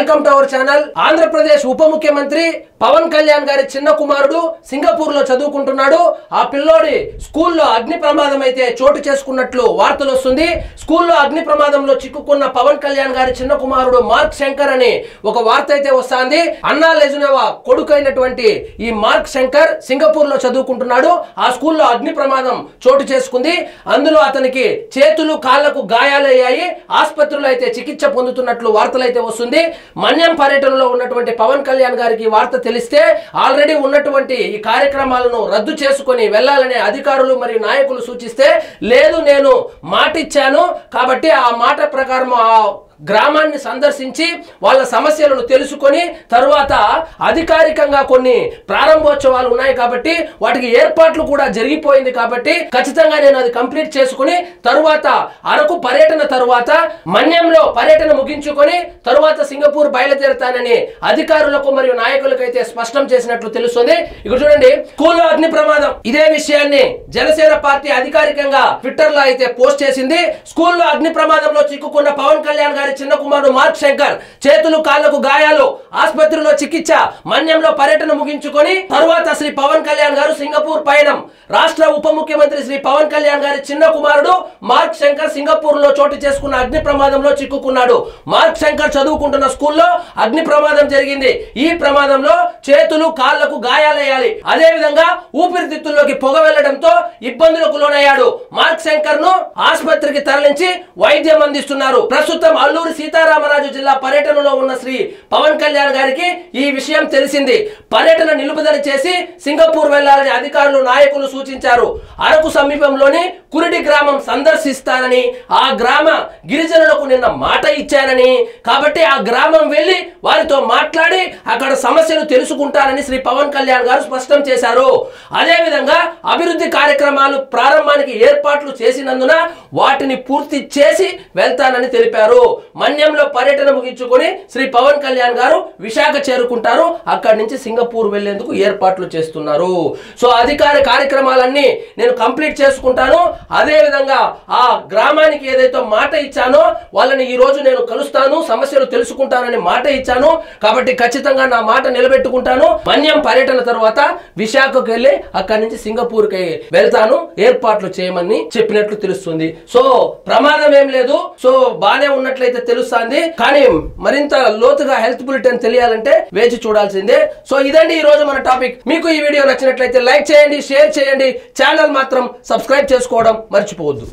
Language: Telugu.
Welcome to our channel. Andhra Pradesh ఉప ముఖ్యమంత్రి పవన్ కళ్యాణ్ గారి చిన్న కుమారుడు సింగపూర్ లో చదువుకుంటున్నాడు. ఆ పిల్లోడి స్కూల్లో అగ్ని ప్రమాదం అయితే చోటు చేసుకున్నట్లు వార్తలు వస్తుంది. స్కూల్లో అగ్ని ప్రమాదంలో చిక్కుకున్న పవన్ కళ్యాణ్ గారి చిన్న కుమారుడు మార్క్ శంకర్ అని ఒక వార్త అయితే వస్తుంది. అన్నా లెజునేవా కొడుకైనటువంటి ఈ మార్క్ శంకర్ సింగపూర్ లో చదువుకుంటున్నాడు. ఆ స్కూల్లో అగ్ని ప్రమాదం చోటు చేసుకుంది. అందులో అతనికి చేతులు కాళ్లకు గాయాలయ్యాయి. ఆసుపత్రిలో అయితే చికిత్స పొందుతున్నట్లు వార్తలు అయితే వస్తుంది. మన్యం పర్యటనలో ఉన్నటువంటి పవన్ కళ్యాణ్ గారికి వార్త తెలిస్తే ఆల్రెడీ ఉన్నటువంటి ఈ కార్యక్రమాలను రద్దు చేసుకొని వెళ్లాలనే అధికారులు మరియు నాయకులు సూచిస్తే లేదు, నేను మాటిచ్చాను కాబట్టి ఆ మాట ప్రకారం ఆ గ్రామాన్ని సందర్శించి వాళ్ళ సమస్యలను తెలుసుకొని తరువాత అధికారికంగా కొన్ని ప్రారంభోత్సవాలు ఉన్నాయి కాబట్టి వాటికి ఏర్పాట్లు కూడా జరిగిపోయింది కాబట్టి ఖచ్చితంగా నేను అది కంప్లీట్ చేసుకుని తరువాత అరకు పర్యటన తరువాత మన్యంలో పర్యటన ముగించుకొని తరువాత సింగపూర్ బయలుదేరుతానని అధికారులకు మరియు నాయకులకు అయితే స్పష్టం చేసినట్లు తెలుస్తుంది. ఇక్కడ చూడండి, స్కూల్లో అగ్ని ప్రమాదం. ఇదే విషయాన్ని జనసేన పార్టీ అధికారికంగా ట్విట్టర్ లో అయితే పోస్ట్ చేసింది. స్కూల్లో అగ్ని ప్రమాదంలో చిక్కుకున్న పవన్ కళ్యాణ్ గారి చిన్న కుమారుడు మార్క్ శంకర్ చేతులు కాళ్లకు గాయాలు, ఆసుపత్రిలో చికిత్స, మన్యంలో పర్యటన ముగించుకొని తరువాత శ్రీ పవన్ కళ్యాణ్ గారు సింగపూర్ పయనం. రాష్ట్ర ఉప ముఖ్యమంత్రి శ్రీ పవన్ కళ్యాణ్ గారి చిన్న కుమారుడు మార్క్ శంకర్ సింగపూర్ లో చోటు చేసుకున్న అగ్ని ప్రమాదంలో చిక్కుకున్నాడు. మార్క్ శంకర్ చదువుకుంటున్న స్కూల్లో అగ్ని ప్రమాదం జరిగింది. ఈ ప్రమాదంలో చేతులు కాళ్లకు గాయాలయ్యాలి. అదే విధంగా ఊపిరితిత్తుల్లోకి పొగ వెళ్లడంతో ఇబ్బందులకు లోనయ్యాడు. మార్క్ శంకర్ ను ఆసుపత్రికి తరలించి వైద్యం అందిస్తున్నారు. ప్రస్తుతం అల్లూరి సీతారామరాజు జిల్లా పర్యటనలో ఉన్న శ్రీ పవన్ కళ్యాణ్ గారికి ఈ విషయం తెలిసింది. పర్యటన నిలుపుదల చేసి సింగపూర్ వెళ్లాలని అధికారులు నాయకులు సూచించారు. అరకు సమీపంలోని కురిడి గ్రామం సందర్శిస్తానని, ఆ గ్రామ గిరిజనులకు నిన్న మాట ఇచ్చానని, కాబట్టి ఆ గ్రామం వెళ్లి వారితో మాట్లాడి అక్కడ సమస్యలు తెలుసుకుంటానని శ్రీ పవన్ కళ్యాణ్ గారు స్పష్టం చేశారు. అదేవిధంగా అభివృద్ధి కార్యక్రమాలు ప్రారంభానికి ఏర్పాట్లు చేసినందున వాటిని పూర్తి చేసి వెళ్తానని తెలిపారు. మన్యంలో పర్యటన ముగించుకొని శ్రీ పవన్ కళ్యాణ్ గారు విశాఖ చేరుకుంటారు. అక్కడి నుంచి సింగపూర్ వెళ్లేందుకు ఏర్పాట్లు చేస్తున్నారు. సో అధికార కార్యక్రమాలన్నీ నేను కంప్లీట్ చేసుకుంటాను. అదే విధంగా ఆ గ్రామానికి ఏదైతే మాట ఇచ్చానో వాళ్ళని ఈ రోజు నేను కలుస్తాను, సమస్యలు తెలుసుకుంటానని మాట ఇచ్చాను. కాబట్టి ఖచ్చితంగా నా మాట నిలబెట్టుకుంటాను. మన్యం పర్యటన తర్వాత విశాఖకు వెళ్లి అక్కడి నుంచి సింగపూర్ కి వెళ్తాను, ఏర్పాట్లు చేయమని చెప్పినట్లు తెలుస్తుంది. సో ప్రమాదం ఏం లేదు, సో బానే ఉన్నట్లయితే తెలుస్తుంది. కానీ మరింత లోతుగా హెల్త్ బులెటిన్ తెలియాలంటే వేచి చూడాల్సిందే. సో ఇదండి ఈ రోజు మన టాపిక్. మీకు ఈ వీడియో నచ్చినట్లయితే లైక్ చేయండి, షేర్ చేయండి, ఛానల్ మాత్రం సబ్స్క్రైబ్ చేసుకోవడం మర్చిపోవద్దు.